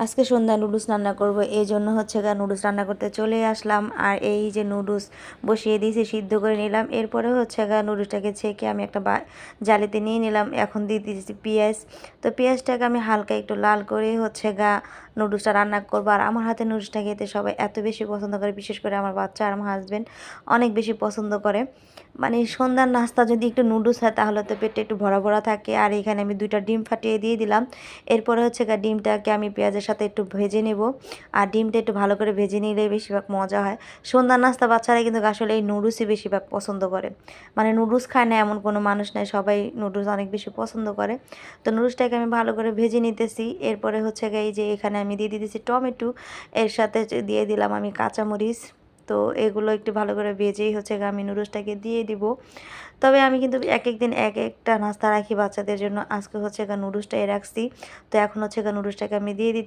আজকে সন্ধ্যা নুডলস রান্না করব, এই জন্য হচ্ছে নুডলস রান্না করতে চলে আসলাম। আর এই যে নুডলস বসিয়ে দিয়েছি, সিদ্ধ করে নিলাম। এরপরে হচ্ছে নুডলসটাকে ছেঁকে আমি একটা জালিতে নিয়ে নিলাম। এখন দিয়ে দিয়েছি পেঁয়াজ। তো পেঁয়াজটাকে আমি হালকা একটু লাল করে নুডলসটা রান্না করবো। আর আমার হাতে নুডলসটা খেতে সবাই এত বেশি পছন্দ করে, বিশেষ করে আমার বাচ্চা আর আমার হাজব্যান্ড অনেক বেশি পছন্দ করে। মানে সন্ধ্যার নাস্তা যদি একটু নুডলস হয় তাহলে তো পেটে একটু ভরা ভরা থাকে। আর এখানে আমি 2টা ডিম ফাটিয়ে দিয়ে দিলাম। এরপরে ডিমটাকে আমি পেঁয়াজের সাথে একটু ভেজে নেব। আর ডিমটা একটু ভালো করে ভেজে নিলে বেশিরভাগ মজা হয়। সন্ধ্যার নাস্তা বাচ্চারা কিন্তু আসলে এই নুডলসই বেশিরভাগ পছন্দ করে। মানে নুডলস খায় না এমন কোনো মানুষ নেই, সবাই নুডলস অনেক বেশি পছন্দ করে। তো নুডলসটাকে আমি ভালো করে ভেজে নিতেছি। এরপরে এই যে এখানে আমি দিয়ে দিতেছি টমেটো, এর সাথে দিয়ে দিলাম আমি কাঁচামরিচ। তো এগুলো একটু ভালো করে ভেজেই আমি নুডলসটাকে দিয়ে দিব। তবে আমি কিন্তু এক এক দিন এক একটা নাস্তা রাখি বাচ্চাদের জন্য। আজকে নুডলসটাই রাখছি। তো এখন নুডলসটাকে আমি দিয়ে দিচ্ছি।